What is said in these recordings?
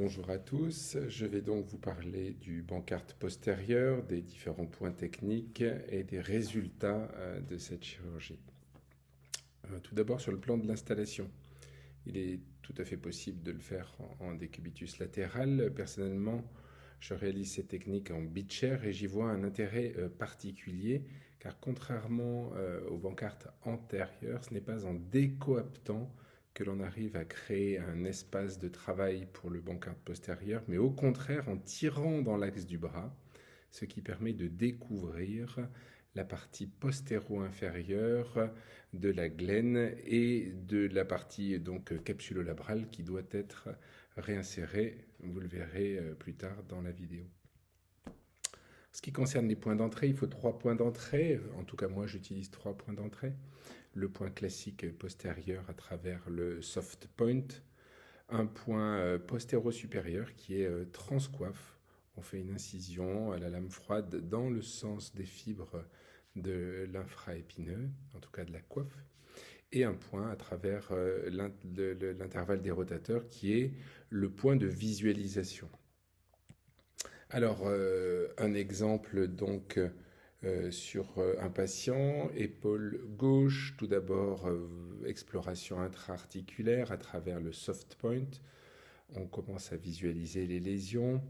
Bonjour à tous, je vais donc vous parler du bancard postérieur, des différents points techniques et des résultats de cette chirurgie. Tout d'abord sur le plan de l'installation. Il est tout à fait possible de le faire en décubitus latéral. Personnellement, je réalise cette technique en beach-chair et j'y vois un intérêt particulier car contrairement au bancard antérieur, ce n'est pas en décoaptant que l'on arrive à créer un espace de travail pour le bancard postérieur, mais au contraire en tirant dans l'axe du bras, ce qui permet de découvrir la partie postéro-inférieure de la glène et de la partie donc capsulolabrale qui doit être réinsérée. Vous le verrez plus tard dans la vidéo. Ce qui concerne les points d'entrée, il faut 3 points d'entrée. En tout cas, moi, j'utilise 3 points d'entrée. Le point classique postérieur à travers le soft point. Un point postéro-supérieur qui est transcoiffe. On fait une incision à la lame froide dans le sens des fibres de l'infraépineux, en tout cas de la coiffe, et un point à travers l'intervalle des rotateurs qui est le point de visualisation. Alors, un exemple donc sur un patient, épaule gauche, tout d'abord exploration intra-articulaire à travers le soft point. On commence à visualiser les lésions.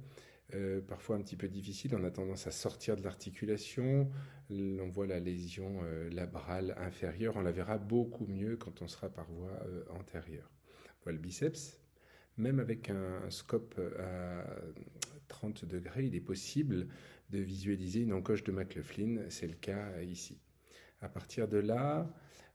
Parfois un petit peu difficile, on a tendance à sortir de l'articulation. On voit la lésion labrale inférieure, on la verra beaucoup mieux quand on sera par voie antérieure. Voilà le biceps. Même avec un scope à 30 degrés, il est possible de visualiser une encoche de McLaughlin, c'est le cas ici. À partir de là,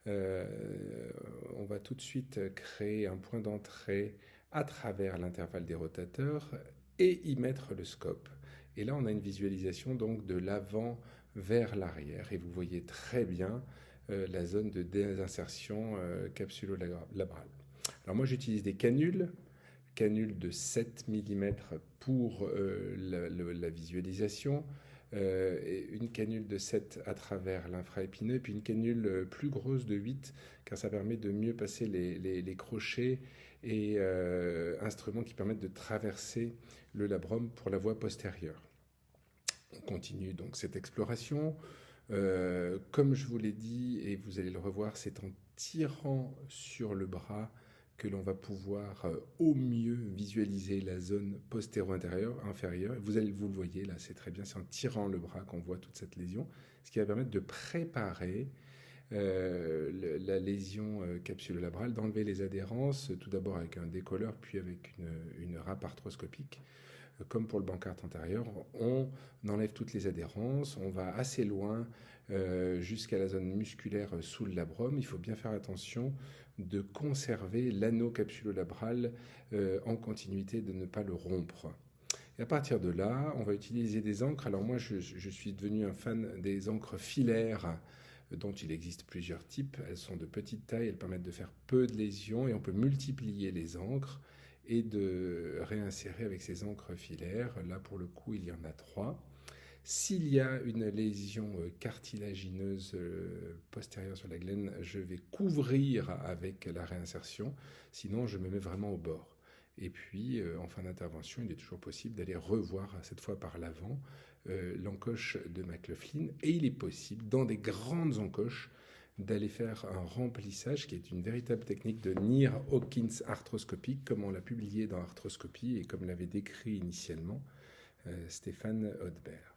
on va tout de suite créer un point d'entrée à travers l'intervalle des rotateurs et y mettre le scope. Et là, on a une visualisation donc de l'avant vers l'arrière. Et vous voyez très bien la zone de désinsertion capsulo-labrale. Alors moi, j'utilise des canules de 7 mm pour la visualisation, et une canule de 7 à travers l'infraépineux, et puis une canule plus grosse de 8, car ça permet de mieux passer les crochets et instruments qui permettent de traverser le labrum pour la voie postérieure. On continue donc cette exploration. Comme je vous l'ai dit, et vous allez le revoir, c'est en tirant sur le bras que l'on va pouvoir au mieux visualiser la zone postéro-inférieure. Vous le voyez là, c'est très bien, c'est en tirant le bras qu'on voit toute cette lésion, ce qui va permettre de préparer la lésion capsulo-labrale, d'enlever les adhérences, tout d'abord avec un décolleur, puis avec une râpe arthroscopique. Comme pour le bancard antérieur, on enlève toutes les adhérences, on va assez loin jusqu'à la zone musculaire sous le labrum. Il faut bien faire attention de conserver l'anneau capsulolabral en continuité, de ne pas le rompre. Et à partir de là, on va utiliser des encres. Alors moi, je suis devenu un fan des encres filaires dont il existe plusieurs types. Elles sont de petite taille, elles permettent de faire peu de lésions et on peut multiplier les encres et de réinsérer avec ces encres filaires. Là, pour le coup, il y en a 3. S'il y a une lésion cartilagineuse postérieure sur la glène, je vais couvrir avec la réinsertion, sinon je me mets vraiment au bord. Et puis, en fin d'intervention, il est toujours possible d'aller revoir, cette fois par l'avant, l'encoche de McLaughlin. Et il est possible, dans des grandes encoches, d'aller faire un remplissage qui est une véritable technique de Neer-Hawkins arthroscopique, comme on l'a publié dans Arthroscopie et comme l'avait décrit initialement Stéphane Hodbert.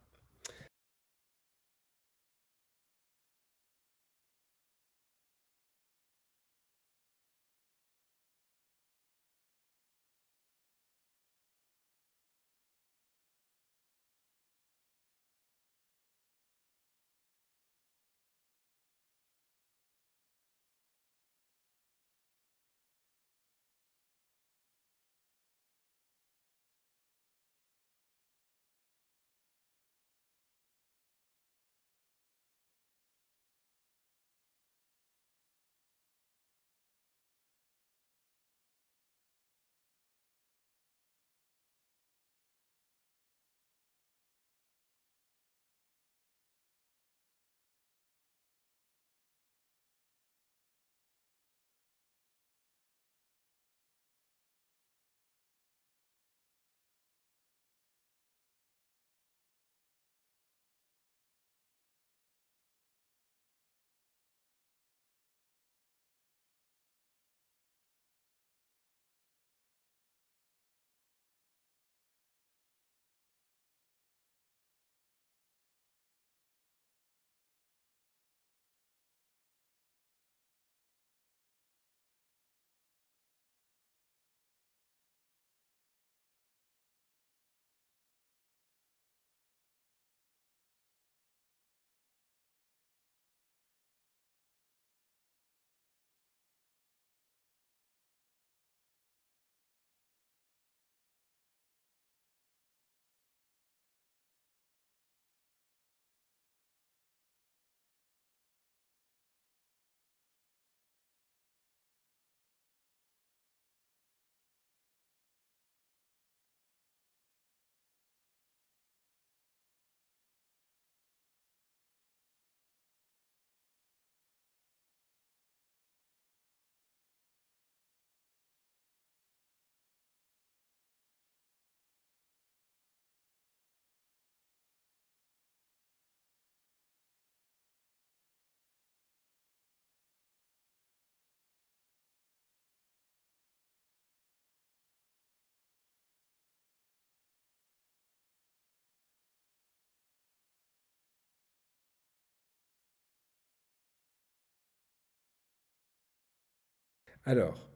Alors,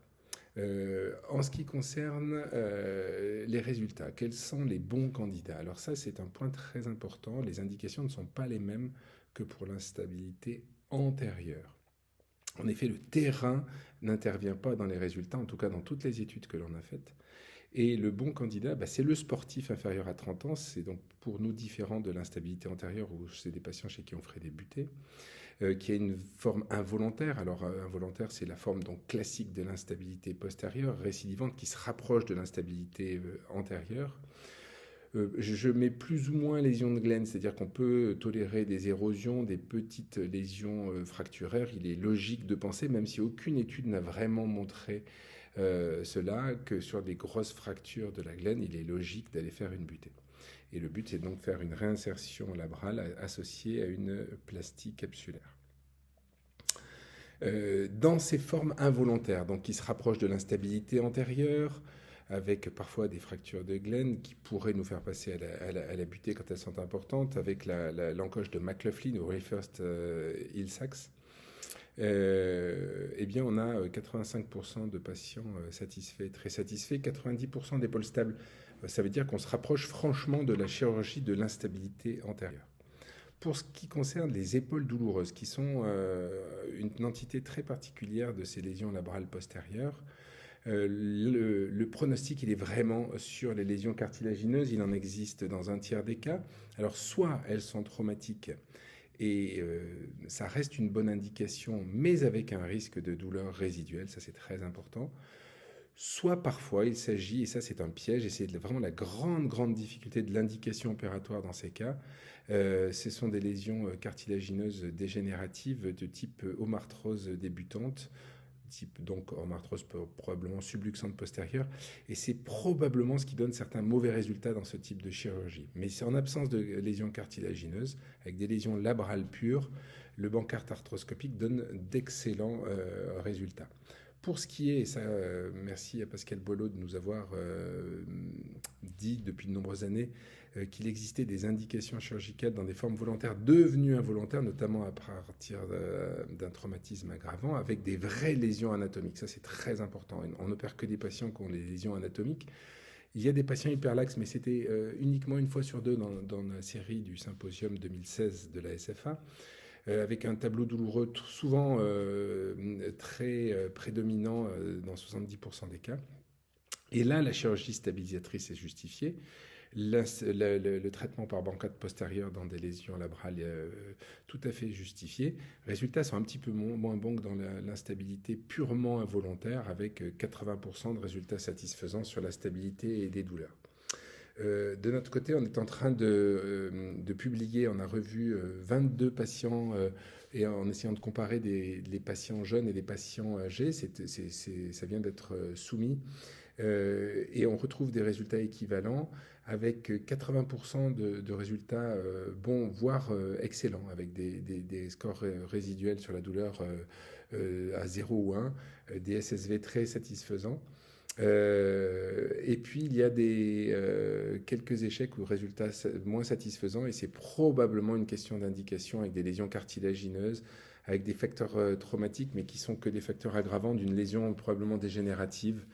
en ce qui concerne les résultats, quels sont les bons candidats? Alors ça, c'est un point très important. Les indications ne sont pas les mêmes que pour l'instabilité antérieure. En effet, le terrain n'intervient pas dans les résultats, en tout cas dans toutes les études que l'on a faites. Et le bon candidat, c'est le sportif inférieur à 30 ans. C'est donc pour nous différent de l'instabilité antérieure où c'est des patients chez qui on ferait débuter, qui a une forme involontaire. Alors involontaire, c'est la forme donc classique de l'instabilité postérieure, récidivante, qui se rapproche de l'instabilité antérieure. Je mets plus ou moins lésions de Glenn, c'est-à-dire qu'on peut tolérer des érosions, des petites lésions fracturaires. Il est logique de penser, même si aucune étude n'a vraiment montré cela, que sur des grosses fractures de la Glenn, il est logique d'aller faire une butée. Et le but, c'est donc faire une réinsertion labrale associée à une plastie capsulaire. Dans ces formes involontaires, donc qui se rapprochent de l'instabilité antérieure, avec parfois des fractures de Glenn qui pourraient nous faire passer à la butée quand elles sont importantes, avec l'encoche de McLaughlin ou Rayfirst Ilsax. Eh bien, on a 85% de patients satisfaits, très satisfaits, 90% d'épaules stables. Ça veut dire qu'on se rapproche franchement de la chirurgie de l'instabilité antérieure. Pour ce qui concerne les épaules douloureuses, qui sont une entité très particulière de ces lésions labrales postérieures, le pronostic, il est vraiment sur les lésions cartilagineuses. Il en existe dans un tiers des cas. Alors, soit elles sont traumatiques et ça reste une bonne indication, mais avec un risque de douleur résiduelle, ça c'est très important. Soit parfois il s'agit, et ça c'est un piège, et c'est vraiment la grande difficulté de l'indication opératoire dans ces cas, ce sont des lésions cartilagineuses dégénératives de type homarthrose débutante, type donc homarthrose probablement subluxante postérieure, et c'est probablement ce qui donne certains mauvais résultats dans ce type de chirurgie. Mais c'est en absence de lésions cartilagineuses, avec des lésions labrales pures, le bancarte arthroscopique donne d'excellents résultats. Pour ce qui est, et ça, merci à Pascal Boileau de nous avoir dit depuis de nombreuses années qu'il existait des indications chirurgicales dans des formes volontaires devenues involontaires, notamment à partir d'un traumatisme aggravant, avec des vraies lésions anatomiques. Ça, c'est très important. On n'opère que des patients qui ont les lésions anatomiques. Il y a des patients hyperlaxes, mais c'était uniquement une fois sur deux dans la série du symposium 2016 de la SFA. Avec un tableau douloureux souvent très prédominant dans 70% des cas. Et là, la chirurgie stabilisatrice est justifiée. Le traitement par bancade postérieure dans des lésions labrales tout à fait justifié. Les résultats sont un petit peu moins bons que dans l'instabilité purement involontaire, avec 80% de résultats satisfaisants sur la stabilité et des douleurs. De notre côté, on est en train de publier, on a revu 22 patients et en essayant de comparer les patients jeunes et les patients âgés, ça vient d'être soumis. Et on retrouve des résultats équivalents avec 80% de résultats bons, voire excellents, avec des scores résiduels sur la douleur à 0 ou 1, des SSV très satisfaisants. Et puis il y a quelques échecs ou résultats moins satisfaisants, et c'est probablement une question d'indication avec des lésions cartilagineuses, avec des facteurs traumatiques, mais qui sont que des facteurs aggravants d'une lésion probablement dégénérative.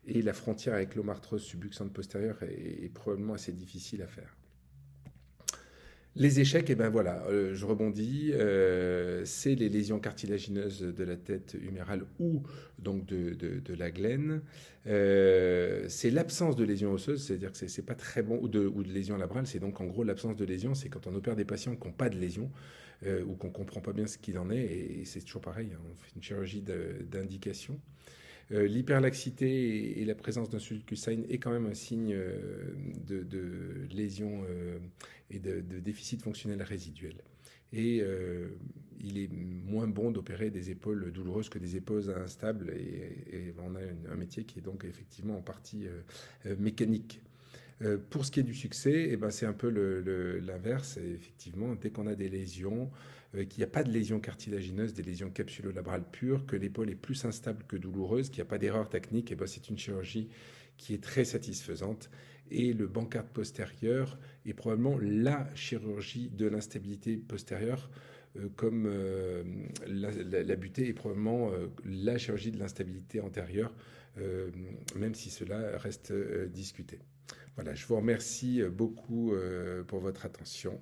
Et la frontière avec l'homarthrose subluxante postérieure est probablement assez difficile à faire. Les échecs, et ben voilà, je rebondis, c'est les lésions cartilagineuses de la tête humérale ou donc de la glène. C'est l'absence de lésions osseuses, c'est-à-dire que c'est pas très bon, ou de lésions labrales, c'est donc en gros l'absence de lésions, c'est quand on opère des patients qui n'ont pas de lésions ou qu'on comprend pas bien ce qu'il en est, et c'est toujours pareil, hein, on fait une chirurgie d'indication. L'hyperlaxité et la présence d'un sulcus sign est quand même un signe de lésion et de déficit fonctionnel résiduel. Et il est moins bon d'opérer des épaules douloureuses que des épaules instables, et on a un métier qui est donc effectivement en partie mécanique. Pour ce qui est du succès, eh ben c'est un peu l'inverse. Effectivement, dès qu'on a des lésions, qu'il n'y a pas de lésions cartilagineuses, des lésions capsulolabrales pures, que l'épaule est plus instable que douloureuse, qu'il n'y a pas d'erreur technique, eh ben c'est une chirurgie qui est très satisfaisante. Et le bancarte postérieur est probablement la chirurgie de l'instabilité postérieure, comme la butée est probablement la chirurgie de l'instabilité antérieure, même si cela reste discuté. Voilà, je vous remercie beaucoup pour votre attention.